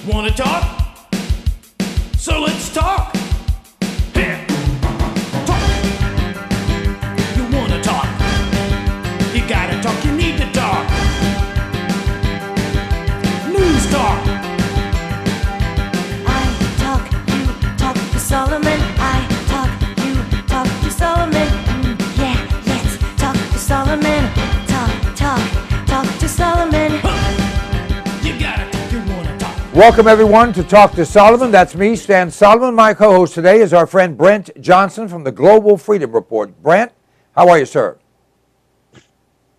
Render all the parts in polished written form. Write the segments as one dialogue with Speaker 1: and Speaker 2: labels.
Speaker 1: Wanna talk? So let's talk. Here. Talk. You wanna talk? You gotta talk, you need to talk. News talk.
Speaker 2: I talk, you talk to Solomon. I talk, you talk to Solomon. Yeah, let's talk to Solomon. Talk to Solomon.
Speaker 1: You gotta talk, you wanna talk.
Speaker 3: Welcome, everyone, to Talk to Solomon. That's me, Stan Solomon. My co-host today is our friend Brent Johnson from the Global Freedom Report. Brent, how are you, sir?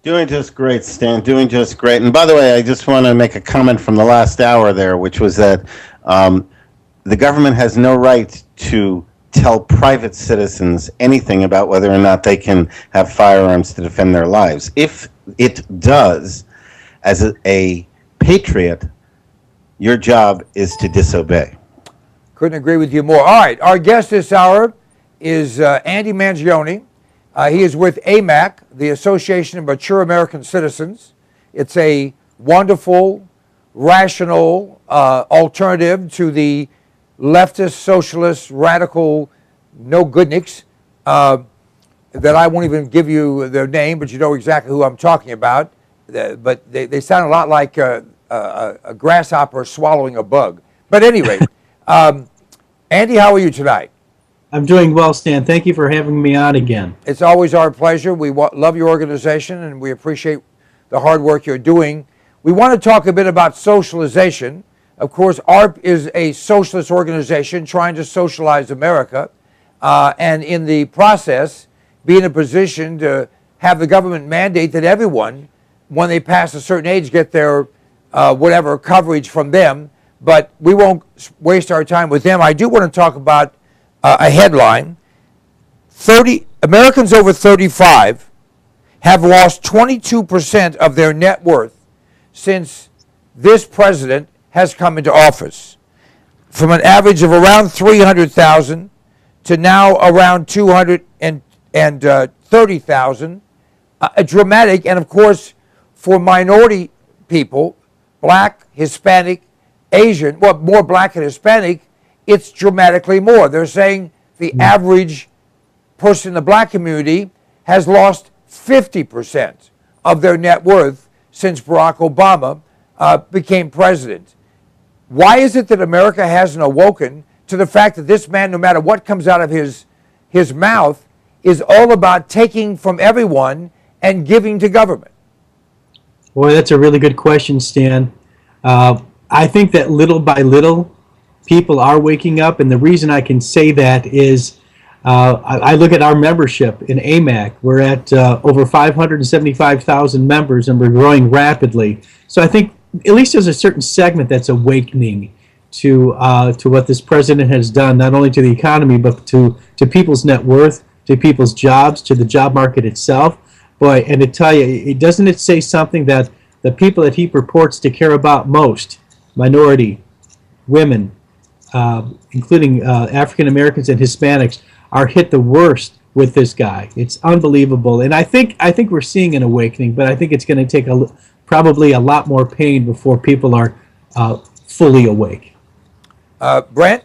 Speaker 4: Doing just great, Stan. Doing just great. And by the way, I just want to make a comment from the last hour there, which was that the government has no right to tell private citizens anything about whether or not they can have firearms to defend their lives. If it does, as a patriot, your job is to disobey.
Speaker 3: Couldn't agree with you more. All right, our guest this hour is Andy Mangione. He is with AMAC, the Association of Mature American Citizens. It's a wonderful, rational alternative to the leftist, socialist, radical no-goodnics that I won't even give you their name, but you know exactly who I'm talking about. But they sound a lot like a grasshopper swallowing a bug. But anyway, Andy, how are you tonight?
Speaker 5: I'm doing well, Stan. Thank you for having me on again.
Speaker 3: It's always our pleasure. We love your organization, and we appreciate the hard work you're doing. We want to talk a bit about socialization. Of course, ARP is a socialist organization trying to socialize America, and in the process, be in a position to have the government mandate that everyone, when they pass a certain age, get their whatever coverage from them. But we won't waste our time with them. I do want to talk about a headline. 30 Americans over 35 have lost 22% of their net worth since this president has come into office, from an average of around 300,000 to now around 230,000. Dramatic, and of course, for minority people, black, Hispanic, Asian, well, more black and Hispanic, it's dramatically more. They're saying the average person in the black community has lost 50% of their net worth since Barack Obama became president. Why is it that America hasn't awoken to the fact that this man, no matter what comes out of his mouth, is all about taking from everyone and giving to government?
Speaker 5: Boy, that's a really good question, Stan. I think that little by little, people are waking up, and the reason I can say that is I look at our membership in AMAC. We're at over 575,000 members, and we're growing rapidly. So I think at least there's a certain segment that's awakening to what this president has done, not only to the economy, but to people's net worth, to people's jobs, to the job market itself. Boy, and to tell you, doesn't it say something that the people that he purports to care about most, minority, women, including African Americans and Hispanics, are hit the worst with this guy. It's unbelievable, and I think we're seeing an awakening, but I think it's going to take probably a lot more pain before people are fully awake.
Speaker 3: Brent?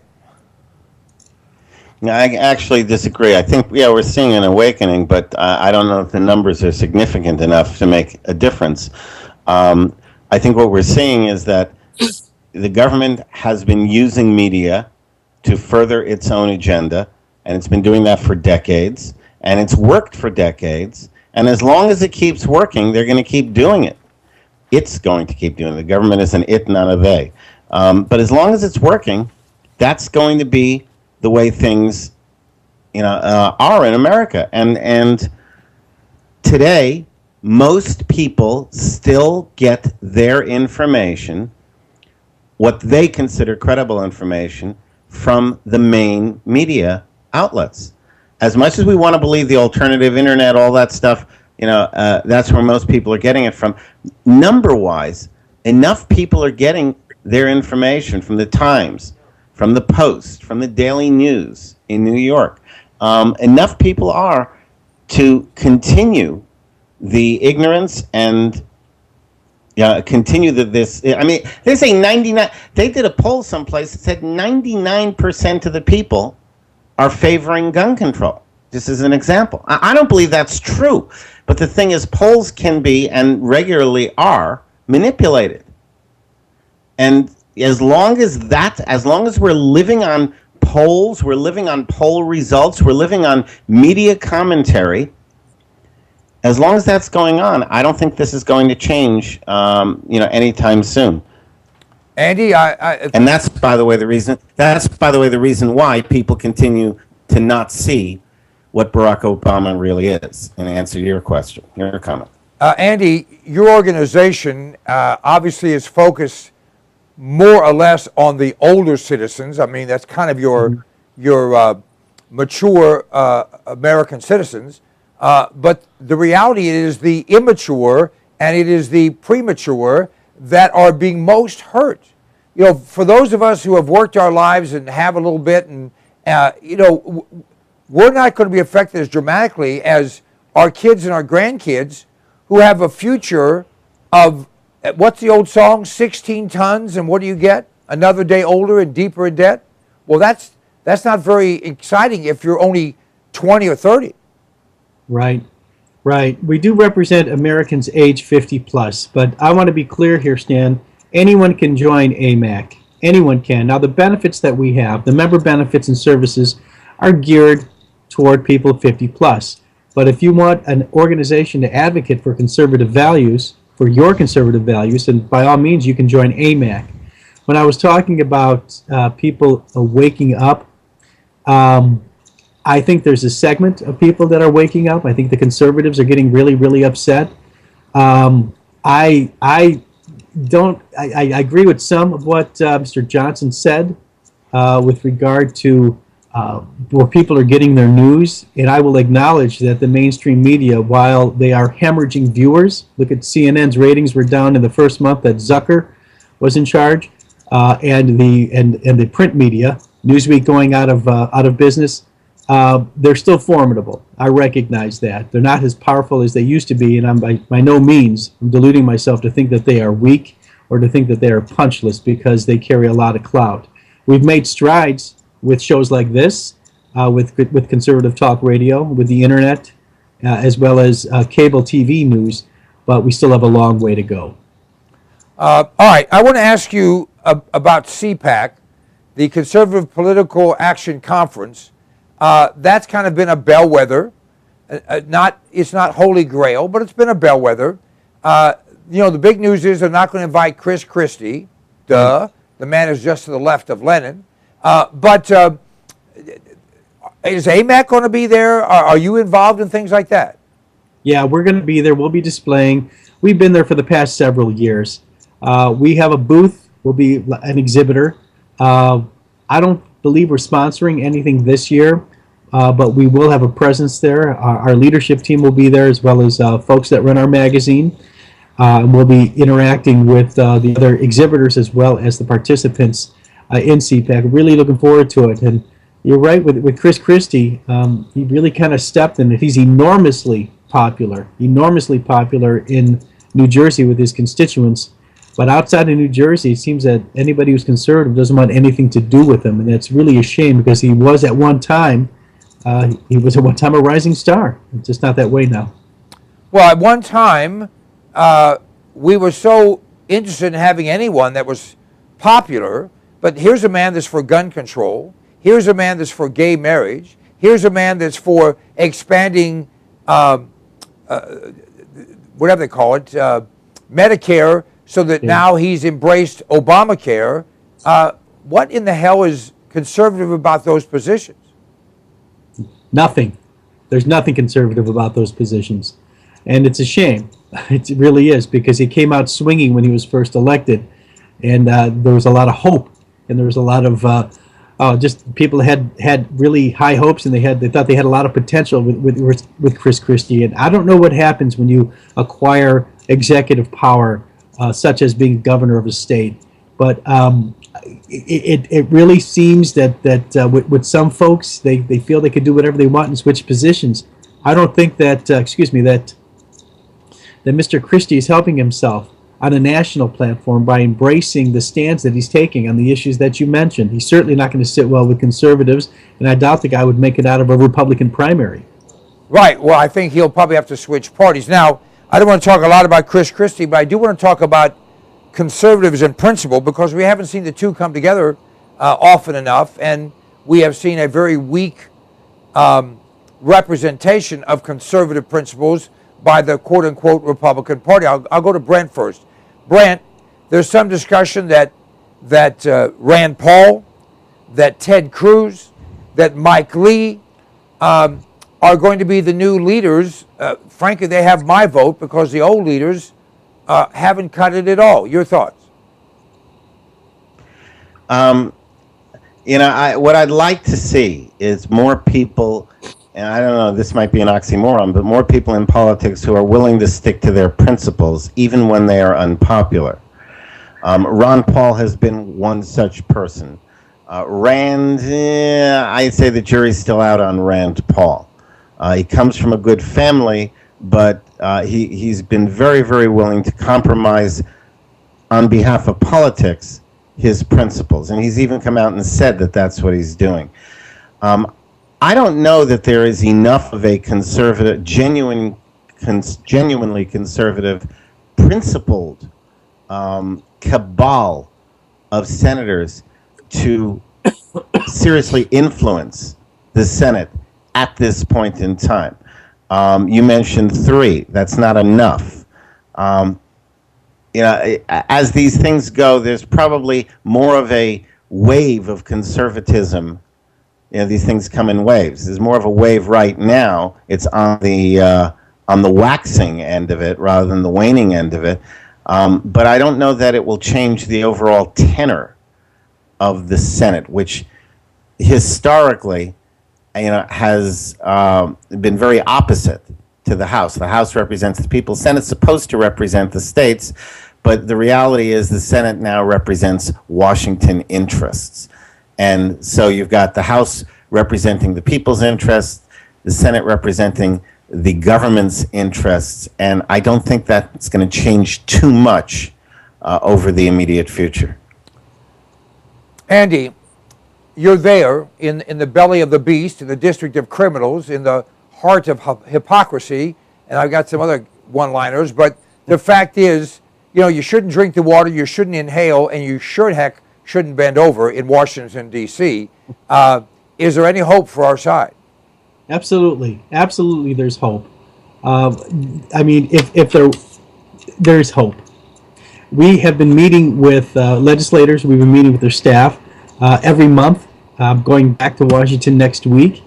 Speaker 4: I actually disagree. I think, we're seeing an awakening, but I don't know if the numbers are significant enough to make a difference. I think what we're seeing is that the government has been using media to further its own agenda, and it's been doing that for decades, and it's worked for decades, and as long as it keeps working, they're going to keep doing it. It's going to keep doing it. The government is an it, not a they. But as long as it's working, that's going to be the way things are in America. And today, most people still get their information, what they consider credible information, from the main media outlets. As much as we want to believe the alternative internet, all that stuff, that's where most people are getting it from. Number-wise, enough people are getting their information from the Times, from the Post, from the Daily News in New York. Enough people are to continue the ignorance and continue this. I mean, they say 99. They did a poll someplace that said 99% of the people are favoring gun control. Just as an example. I don't believe that's true. But the thing is, polls can be, and regularly are, manipulated. And as long as we're living on polls, we're living on poll results, we're living on media commentary, as long as that's going on, I don't think this is going to change, anytime soon.
Speaker 3: Andy,
Speaker 4: and that's, by the way, the reason. That's, by the way, the reason why people continue to not see what Barack Obama really is. In answer to your question, your comment.
Speaker 3: Andy, your organization obviously is focused more or less on the older citizens. I mean, that's kind of your mature American citizens. But the reality is the immature and it is the premature that are being most hurt. You know, for those of us who have worked our lives and have a little bit, and we're not going to be affected as dramatically as our kids and our grandkids who have a future of, what's the old song, 16 tons, and what do you get? Another day older and deeper in debt? Well, that's not very exciting if you're only 20 or 30.
Speaker 5: Right. We do represent Americans age 50 plus, but I want to be clear here, Stan. Anyone can join AMAC. Anyone can. Now, the benefits that we have, the member benefits and services, are geared toward people 50 plus. But if you want an organization to advocate for conservative values, for your conservative values, then by all means you can join AMAC. When I was talking about people waking up, I think there's a segment of people that are waking up. I think the conservatives are getting really, really upset. I agree with some of what Mr. Johnson said with regard to where people are getting their news, and I will acknowledge that the mainstream media, while they are hemorrhaging viewers, look at CNN's ratings were down in the first month that Zucker was in charge, and the print media, Newsweek going out of business. They're still formidable. I recognize that. They're not as powerful as they used to be, and I'm by no means deluding myself to think that they are weak or to think that they are punchless, because they carry a lot of clout. We've made strides with shows like this, with conservative talk radio, with the internet, as well as cable TV news, but we still have a long way to go.
Speaker 3: All right, I want to ask you about CPAC, the Conservative Political Action Conference. That's kind of been a bellwether. It's not Holy Grail, but it's been a bellwether. The big news is they're not going to invite Chris Christie. Duh. The man is just to the left of Lenin. But is AMAC going to be there? Are you involved in things like that?
Speaker 5: Yeah, we're going to be there. We'll be displaying. We've been there for the past several years. We have a booth. We'll be an exhibitor. I don't believe we're sponsoring anything this year, but we will have a presence there. Our leadership team will be there, as well as folks that run our magazine. And we'll be interacting with the other exhibitors as well as the participants in CPAC. Really looking forward to it. And you're right, with Chris Christie, he really kind of stepped in it. He's enormously popular in New Jersey with his constituents. But outside of New Jersey, it seems that anybody who's conservative doesn't want anything to do with him. And that's really a shame, because he was at one time a rising star. It's just not that way now.
Speaker 3: Well, at one time, we were so interested in having anyone that was popular. But here's a man that's for gun control. Here's a man that's for gay marriage. Here's a man that's for expanding, whatever they call it, Medicare, so that now he's embraced Obamacare. What in the hell is conservative about those positions?
Speaker 5: Nothing. There's nothing conservative about those positions. And it's a shame. It really is, because he came out swinging when he was first elected. And there was a lot of hope. And there was a lot of just people had really high hopes, and they thought they had a lot of potential with Chris Christie. And I don't know what happens when you acquire executive power, such as being governor of a state. But it really seems that with some folks, they feel they could do whatever they want and switch positions. I don't think that that Mr. Christie is helping himself on a national platform by embracing the stance that he's taking on the issues that you mentioned. He's certainly not going to sit well with conservatives, and I doubt the guy would make it out of a Republican primary.
Speaker 3: Right. Well, I think he'll probably have to switch parties. Now, I don't want to talk a lot about Chris Christie, but I do want to talk about conservatives in principle, because we haven't seen the two come together often enough, and we have seen a very weak representation of conservative principles by the quote-unquote Republican Party. I'll go to Brent first. Brent, there's some discussion that Rand Paul, that Ted Cruz, that Mike Lee are going to be the new leaders. Frankly, they have my vote, because the old leaders haven't cut it at all. Your thoughts?
Speaker 4: What I'd like to see is more people, and I don't know, this might be an oxymoron, but more people in politics who are willing to stick to their principles, even when they are unpopular. Ron Paul has been one such person. Rand, I'd say the jury's still out on Rand Paul. He comes from a good family, but he's been very, very willing to compromise on behalf of politics his principles, and he's even come out and said that that's what he's doing. I don't know that there is enough of a conservative, genuinely conservative, principled cabal of senators to seriously influence the Senate at this point in time. You mentioned 3. That's not enough. As these things go, there's probably more of a wave of conservatism. These things come in waves. There's more of a wave right now. It's on the waxing end of it rather than the waning end of it. But I don't know that it will change the overall tenor of the Senate, which historically, has been very opposite to the House. The House represents the people. Senate's supposed to represent the states, but the reality is the Senate now represents Washington interests. And so you've got the House representing the people's interests, the Senate representing the government's interests, and I don't think that's going to change too much over the immediate future.
Speaker 3: Andy, you're there in the belly of the beast, in the district of criminals, in the heart of hypocrisy, and I've got some other one-liners, but the fact is, you shouldn't drink the water, you shouldn't inhale, and you shouldn't bend over in Washington, D.C. Is there any hope for our side?
Speaker 5: Absolutely. Absolutely, there's hope. If there's hope. We have been meeting with legislators, we've been meeting with their staff every month, going back to Washington next week,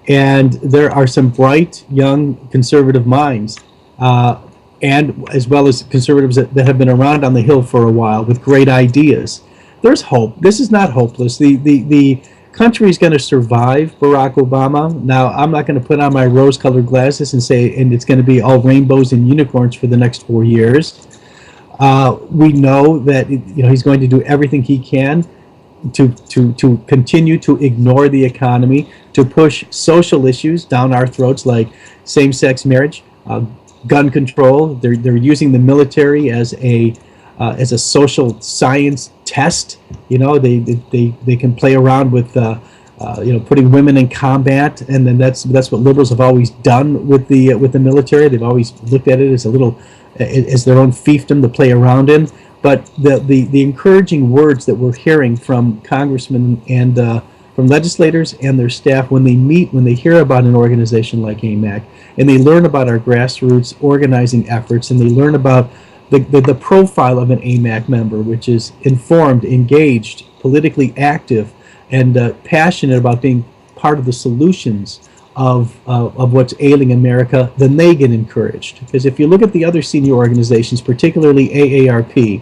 Speaker 5: and there are some bright, young, conservative minds, and as well as conservatives that have been around on the Hill for a while with great ideas. There's hope. This is not hopeless. The country is going to survive Barack Obama. Now, I'm not going to put on my rose-colored glasses and say, and it's going to be all rainbows and unicorns for the next 4 years. We know that he's going to do everything he can to continue to ignore the economy, to push social issues down our throats like same-sex marriage, gun control. They're using the military as a social science test. They can play around with putting women in combat, and then that's what liberals have always done with the military. They've always looked at it as their own fiefdom to play around in. But the encouraging words that we're hearing from congressmen and from legislators and their staff when they hear about an organization like AMAC, and they learn about our grassroots organizing efforts, and they learn about the profile of an AMAC member, which is informed, engaged, politically active, and passionate about being part of the solutions of what's ailing America, then they get encouraged. Because if you look at the other senior organizations, particularly AARP,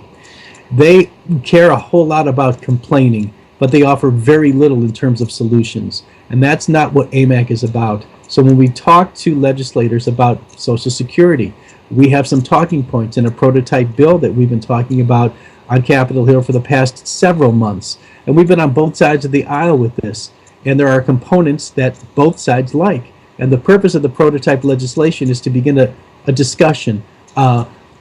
Speaker 5: they care a whole lot about complaining, but they offer very little in terms of solutions. And that's not what AMAC is about. So when we talk to legislators about Social Security, we have some talking points in a prototype bill that we've been talking about on Capitol Hill for the past several months. And we've been on both sides of the aisle with this. And there are components that both sides like. And the purpose of the prototype legislation is to begin a discussion,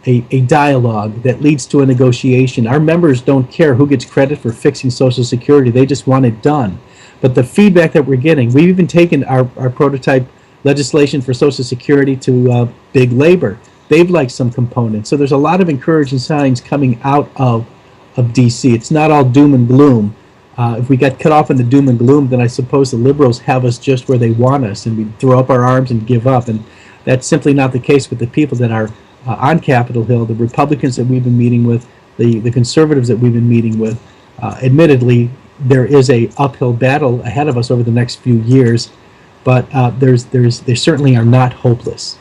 Speaker 5: a dialogue that leads to a negotiation. Our members don't care who gets credit for fixing Social Security. They just want it done. But the feedback that we're getting, we've even taken our prototype legislation for Social Security to big labor. They've liked some components. So there's a lot of encouraging signs coming out of DC. It's not all doom and gloom. If we got cut off in the doom and gloom, then I suppose the liberals have us just where they want us, and we throw up our arms and give up. And that's simply not the case with the people that are on Capitol Hill, the Republicans that we've been meeting with, the conservatives that we've been meeting with. Admittedly, there is a uphill battle ahead of us over the next few years, but they certainly are not hopeless.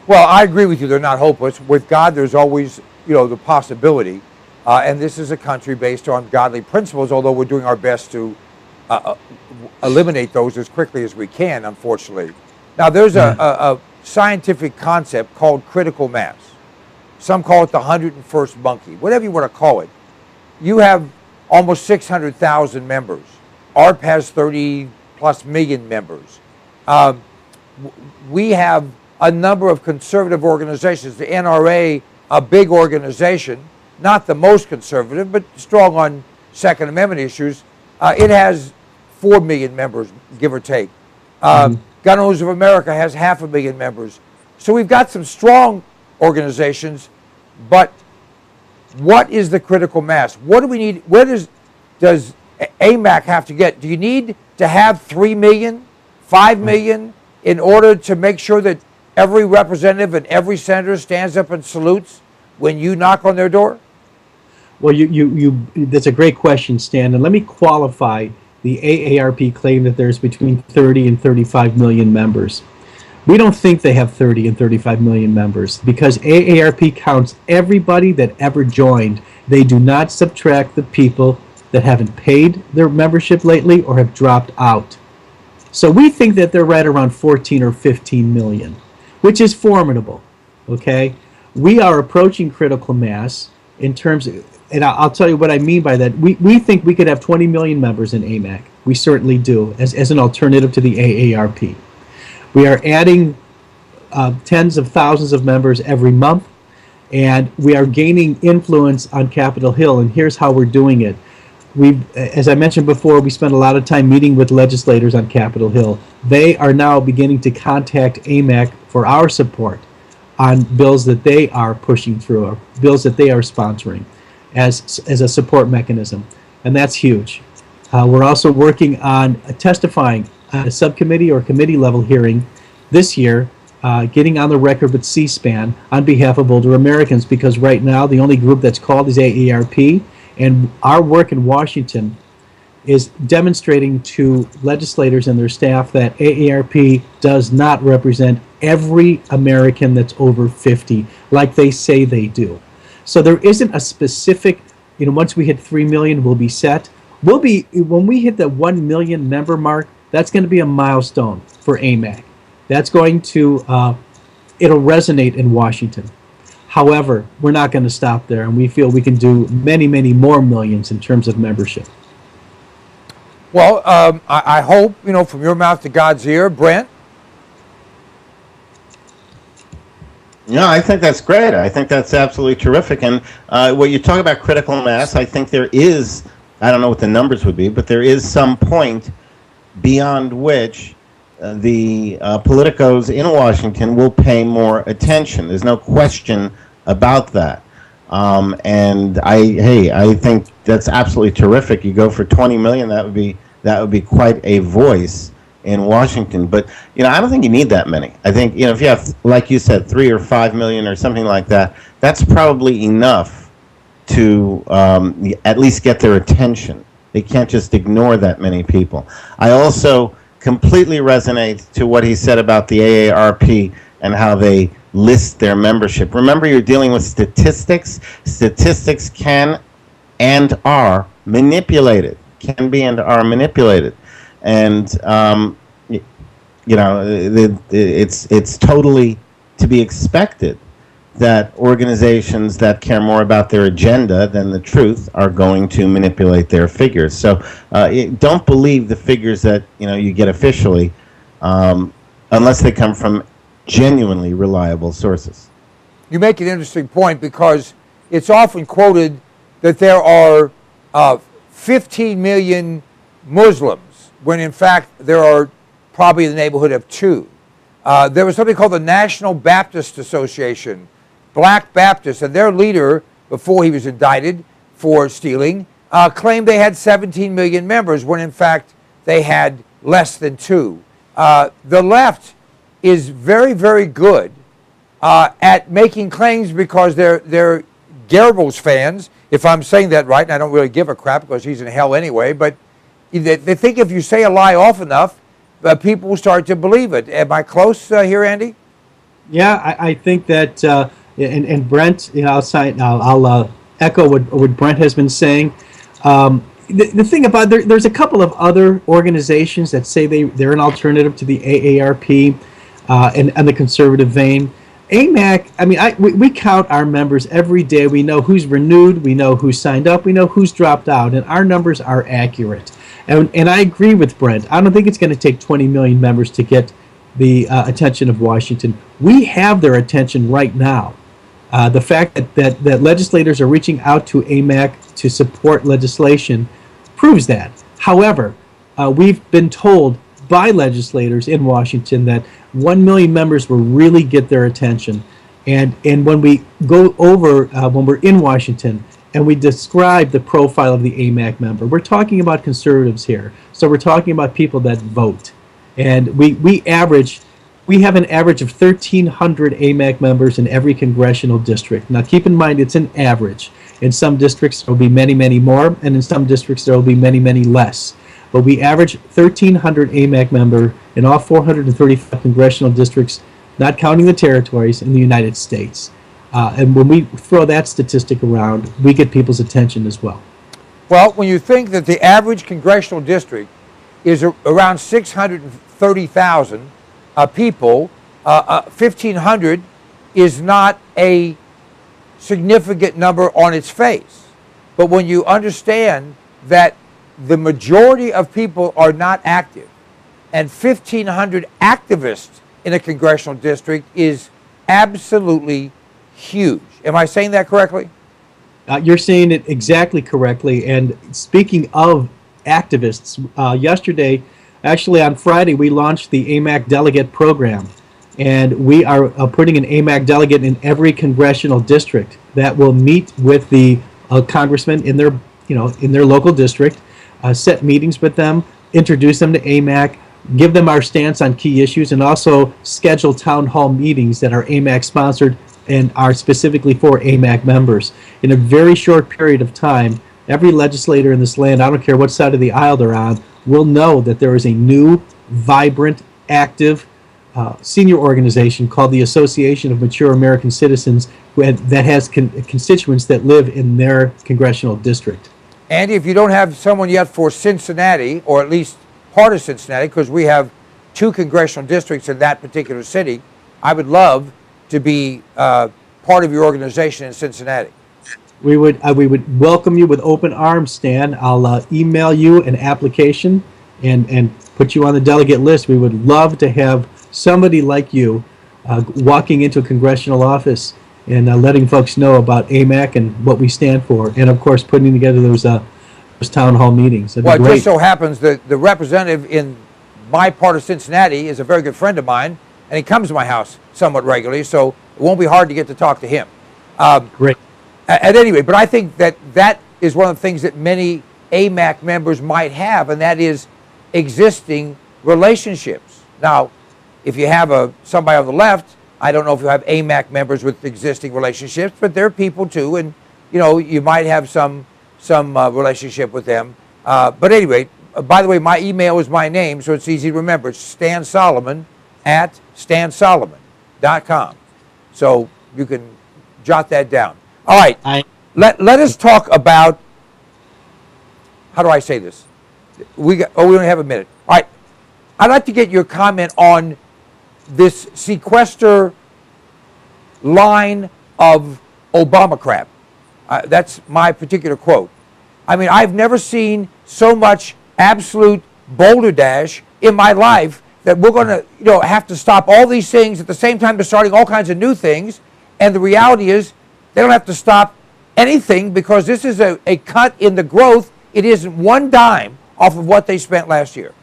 Speaker 3: Well, I agree with you. They're not hopeless. With God, there's always, the possibility. And this is a country based on godly principles, although we're doing our best to eliminate those as quickly as we can, unfortunately. Now, there's a scientific concept called critical mass. Some call it the 101st monkey, whatever you want to call it. You have almost 600,000 members. ARP has 30 plus million members. We have a number of conservative organizations. The NRA, a big organization, not the most conservative, but strong on Second Amendment issues. It has 4 million members, give or take. Gun Owners of America has 500,000 members. So we've got some strong organizations, but what is the critical mass? What do we need? Where does AMAC have to get? Do you need to have 3 million, 5 million in order to make sure that every representative and every senator stands up and salutes when you knock on their door?
Speaker 5: Well, that's a great question, Stan. And let me qualify the AARP claim that there's between 30 and 35 million members. We don't think they have 30 and 35 million members because AARP counts everybody that ever joined. They do not subtract the people that haven't paid their membership lately or have dropped out. So we think that they're right around 14 or 15 million, which is formidable, okay? We are approaching critical mass in terms of, and I'll tell you what I mean by that. We think we could have 20 million members in AMAC. We certainly do, as an alternative to the AARP. We are adding tens of thousands of members every month, and we are gaining influence on Capitol Hill, and here's how we're doing it. As I mentioned before, we spent a lot of time meeting with legislators on Capitol Hill. They are now beginning to contact AMAC for our support on bills that they are pushing through, or bills that they are sponsoring as a support mechanism, and that's huge. We're also working on testifying at a subcommittee or committee level hearing this year, getting on the record with C-SPAN on behalf of older Americans, because right now the only group that's called is AARP, and our work in Washington is demonstrating to legislators and their staff that AARP does not represent every American that's over 50 like they say they do. So there isn't a specific, once we hit 3 million, we'll be set. When we hit the 1 million member mark, that's going to be a milestone for AMAC. That's going to, it'll resonate in Washington. However, we're not going to stop there, and we feel we can do many, many more millions in terms of membership.
Speaker 3: Well, I hope, from your mouth to God's ear. Brent?
Speaker 4: No, I think that's great. I think that's absolutely terrific. And when you talk about critical mass, I think there is, I don't know what the numbers would be, but there is some point beyond which the politicos in Washington will pay more attention. There's no question about that. And I think that's absolutely terrific. You go for 20 million, that would be quite a voice in Washington. But I don't think you need that many. I think if you have, like you said, 3 or 5 million or something like that, that's probably enough to at least get their attention. They can't just ignore that many people. I also completely resonate to what he said about the AARP and how they list their membership. Remember, you're dealing with statistics. Statistics can and are manipulated. Can be and are manipulated. And it's totally to be expected that organizations that care more about their agenda than the truth are going to manipulate their figures. So don't believe the figures that you get officially unless they come from genuinely reliable sources.
Speaker 3: you make an interesting point because it's often quoted that there are 15 million Muslims, when in fact there are probably in the neighborhood of 2. There was something called the National Baptist Association, Black Baptists, and their leader, before he was indicted for stealing, claimed they had 17 million members, when in fact they had less than 2. The left is very, very good at making claims because they're Goebbels fans, if I'm saying that right, and I don't really give a crap because he's in hell anyway, but they think if you say a lie often enough, people will start to believe it. Am I close here, Andy?
Speaker 5: Yeah, I think that, and Brent, I'll echo what Brent has been saying. The thing about there's a couple of other organizations that say they're an alternative to the AARP and the conservative vein. AMAC, I mean, we count our members every day. We know who's renewed, we know who's signed up, we know who's dropped out, and our numbers are accurate. And I agree with Brent. I don't think it's going to take 20 million members to get the attention of Washington. We have their attention right now. The fact that legislators are reaching out to AMAC to support legislation proves that. However, we've been told by legislators in Washington that 1 million members will really get their attention. And when we go over, when we're in Washington, and we describe the profile of the AMAC member, we're talking about conservatives here. So we're talking about people that vote. And we have an average of 1,300 AMAC members in every congressional district. Now keep in mind, it's an average. In some districts, there will be many, many more, and in some districts, there will be many, many less. But we average 1,300 AMAC member in all 435 congressional districts, not counting the territories, in the United States. And when we throw that statistic around, we get people's attention as well.
Speaker 3: Well, when you think that the average congressional district is around 630,000 people, 1,500 is not a significant number on its face. But when you understand that the majority of people are not active, and 1,500 activists in a congressional district is absolutely huge. Am I saying that correctly?
Speaker 5: You're saying it exactly correctly. And speaking of activists, yesterday, actually on Friday, we launched the AMAC Delegate program. And we are putting an AMAC delegate in every congressional district that will meet with the congressman in their local district, set meetings with them, introduce them to AMAC, give them our stance on key issues, and also schedule town hall meetings that are AMAC sponsored and are specifically for AMAC members. In a very short period of time, every legislator in this land, I don't care what side of the aisle they're on, will know that there is a new, vibrant, active senior organization called the Association of Mature American Citizens that has constituents that live in their congressional district.
Speaker 3: Andy, if you don't have someone yet for Cincinnati, or at least part of Cincinnati, because we have 2 congressional districts in that particular city, I would love to be part of your organization in Cincinnati.
Speaker 5: We would welcome you with open arms, Stan. I'll email you an application and put you on the delegate list. We would love to have somebody like you walking into a congressional office and letting folks know about AMAC and what we stand for, and of course putting together those town hall meetings.
Speaker 3: Well, it just so happens that the representative in my part of Cincinnati is a very good friend of mine, and he comes to my house somewhat regularly, so it won't be hard to get to talk to him.
Speaker 5: Great.
Speaker 3: At any rate, but I think that is one of the things that many AMAC members might have, and that is existing relationships. Now, if you have somebody on the left, I don't know if you have AMAC members with existing relationships, but there are people too, and you might have some relationship with them. But anyway, by the way, my email is my name, so it's easy to remember. It's Stan Solomon at stansolomon.com. So you can jot that down. All right, let us talk about, how do I say this? We only have a minute. All right, I'd like to get your comment on this sequester line of Obama crap. That's my particular quote. I mean, I've never seen so much absolute boulder dash in my life that we're going to, have to stop all these things at the same time. They're starting all kinds of new things, And the reality is they don't have to stop anything because this is a cut in the growth. It isn't one dime off of what they spent last year.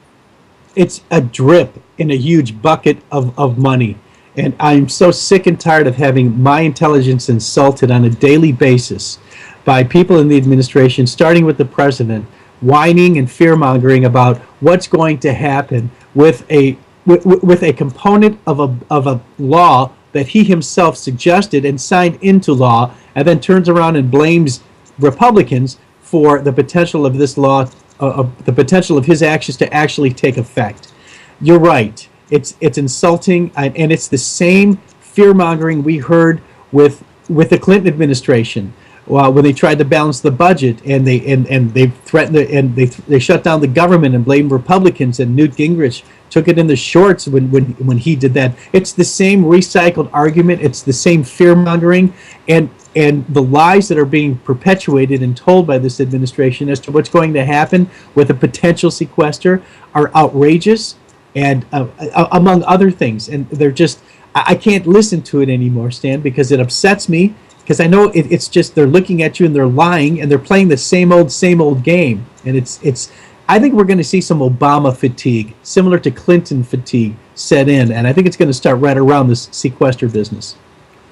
Speaker 5: It's a drip in a huge bucket of money. And I'm so sick and tired of having my intelligence insulted on a daily basis by people in the administration, starting with the president, whining and fear-mongering about what's going to happen with a component of a law that he himself suggested and signed into law, and then turns around and blames Republicans for the potential of this law, the potential of his actions to actually take effect. You're right. It's insulting, and it's the same fear-mongering we heard with the Clinton administration when they tried to balance the budget, and they threatened they shut down the government and blamed Republicans, and Newt Gingrich took it in the shorts when he did that. It's the same recycled argument. It's the same fear-mongering, and the lies that are being perpetuated and told by this administration as to what's going to happen with a potential sequester are outrageous, and among other things. And they're just, I can't listen to it anymore, Stan, because it upsets me, because I know it's just they're looking at you and they're lying and they're playing the same old game. And it's I think we're going to see some Obama fatigue, similar to Clinton fatigue, set in, and I think it's going to start right around this sequester business.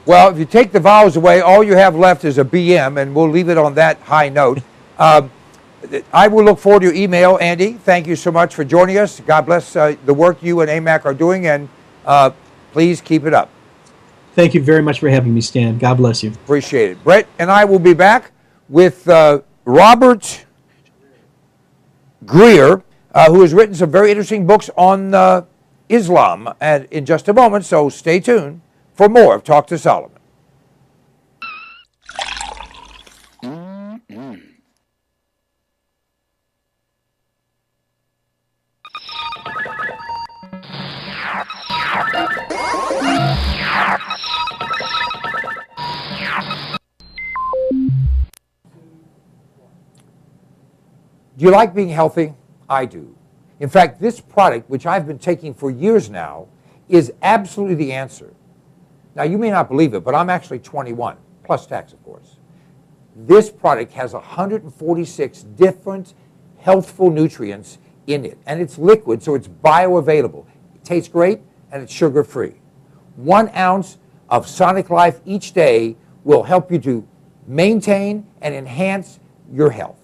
Speaker 3: Well, if you take the vowels away, all you have left is a BM, and we'll leave it on that high note. I will look forward to your email, Andy. Thank you so much for joining us. God bless the work you and AMAC are doing, and please keep it up.
Speaker 5: Thank you very much for having me, Stan. God bless you.
Speaker 3: Appreciate it. Brett and I will be back with Robert Greer, who has written some very interesting books on Islam, and in just a moment, so stay tuned for more of Talk to Solomon. Do you like being healthy? I do. In fact, this product, which I've been taking for years now, is absolutely the answer. Now, you may not believe it, but I'm actually 21, plus tax, of course. This product has 146 different healthful nutrients in it, and it's liquid, so it's bioavailable. It tastes great, and it's sugar-free. 1 ounce of Sonic Life each day will help you to maintain and enhance your health.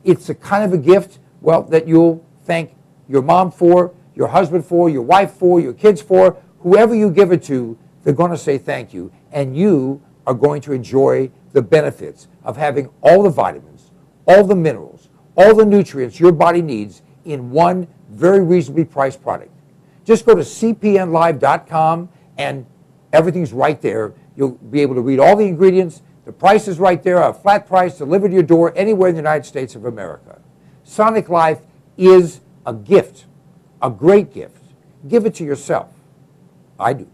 Speaker 3: It's a kind of a gift, well, that you'll thank your mom for, your husband for, your wife for, your kids for. Whoever you give it to, they're going to say thank you, and you are going to enjoy the benefits of having all the vitamins, all the minerals, all the nutrients your body needs in one very reasonably priced product. Just go to cpnlive.com, and everything's right there. You'll be able to read all the ingredients. The price is right there, a flat price delivered to your door anywhere in the United States of America. Sonic Life is a gift, a great gift. Give it to yourself. I do.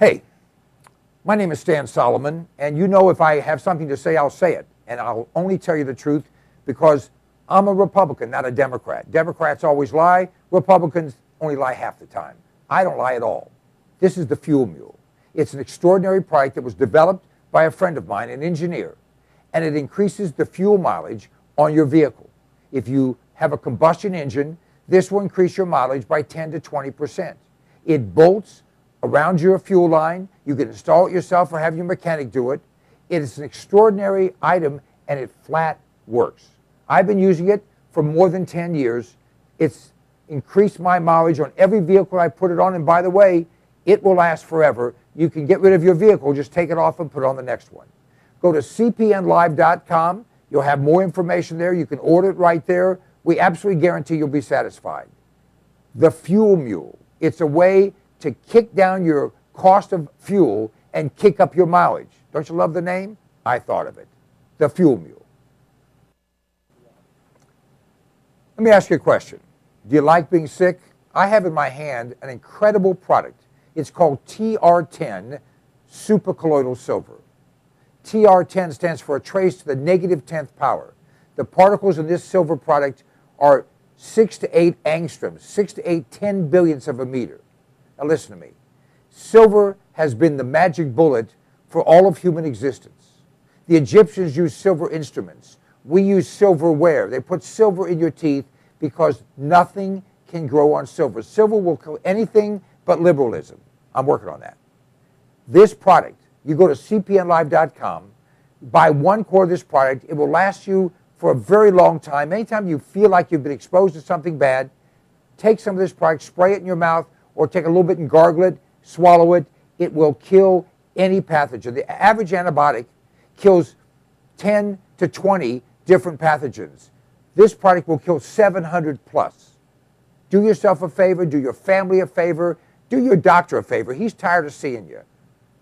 Speaker 3: Hey, my name is Stan Solomon, and you know if I have something to say, I'll say it. And I'll only tell you the truth because I'm a Republican, not a Democrat. Democrats always lie. Republicans only lie half the time. I don't lie at all. This is the Fuel Mule. It's an extraordinary product that was developed by a friend of mine, an engineer, and it increases the fuel mileage on your vehicle. If you have a combustion engine, this will increase your mileage by 10 to 20%. It bolts around your fuel line. You can install it yourself or have your mechanic do it. It is an extraordinary item, and it flat works. I've been using it for more than 10 years. It's increased my mileage on every vehicle I put it on, and by the way, it will last forever. You can get rid of your vehicle, just take it off and put on the next one. Go to cpnlive.com. You'll have more information there. You can order it right there. We absolutely guarantee you'll be satisfied. The Fuel Mule. It's a way to kick down your cost of fuel and kick up your mileage. Don't you love the name? I thought of it. The Fuel Mule. Let me ask you a question. Do you like being sick? I have in my hand an incredible product. It's called TR10 supercolloidal silver. TR10 stands for a trace to the negative 10th power. The particles in this silver product are 6 to 8 angstroms, 6 to 8 10 billionths of a meter. Now listen to me. Silver has been the magic bullet for all of human existence. The Egyptians used silver instruments. We use silverware. They put silver in your teeth because nothing can grow on silver. Silver will kill anything but liberalism. I'm working on that. This product, you go to cpnlive.com, buy 1 quart of this product. It will last you for a very long time. Anytime you feel like you've been exposed to something bad, take some of this product, spray it in your mouth, or take a little bit and gargle it, swallow it. It will kill any pathogen. The average antibiotic kills 10 to 20 different pathogens. This product will kill 700 plus. Do yourself a favor, do your family a favor, do your doctor a favor. He's tired of seeing you.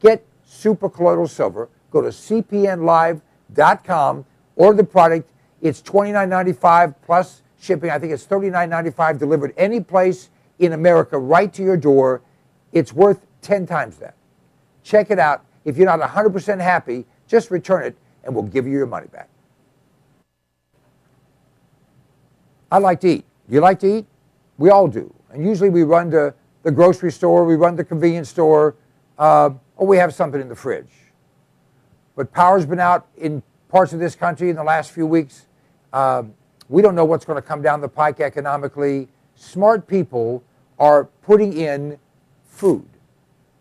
Speaker 3: Get supracolloidal silver. Go to cpnlive.com, order the product. It's $29.95 plus shipping. I think it's $39.95 delivered any place in America right to your door. It's worth 10 times that. Check it out. If you're not 100% happy, just return it and we'll give you your money back. I like to eat. You like to eat? We all do. And usually we run to the grocery store, we run to the convenience store, or we have something in the fridge. But power's been out in parts of this country in the last few weeks. We don't know what's going to come down the pike economically. Smart people are putting in food.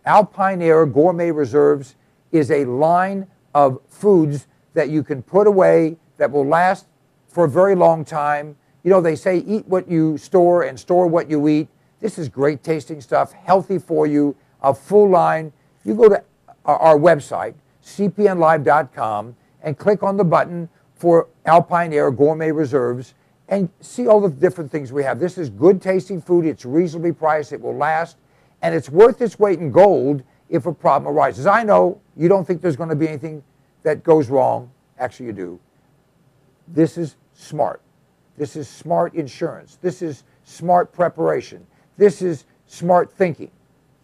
Speaker 3: Alpine Air Gourmet Reserves is a line of foods that you can put away that will last for a very long time. You know, they say eat what you store and store what you eat. This is great tasting stuff, healthy for you, a full line. You go to our website, cpnlive.com, and click on the button for Alpine Air Gourmet Reserves and see all the different things we have. This is good tasting food. It's reasonably priced. It will last. And it's worth its weight in gold if a problem arises. I know you don't think there's going to be anything that goes wrong. Actually, you do. This is smart. This is smart insurance. This is smart preparation. This is smart thinking.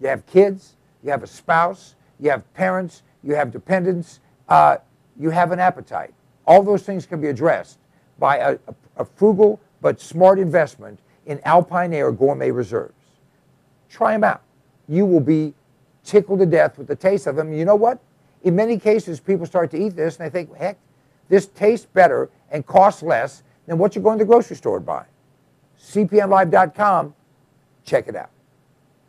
Speaker 3: You have kids, you have a spouse, you have parents, you have dependents, you have an appetite. All those things can be addressed by a frugal but smart investment in Alpine Air Gourmet Reserves. Try them out. You will be tickled to death with the taste of them. You know what? In many cases, people start to eat this and they think, heck, this tastes better and costs less than what you're going to the grocery store to buy. cpnlive.com, check it out.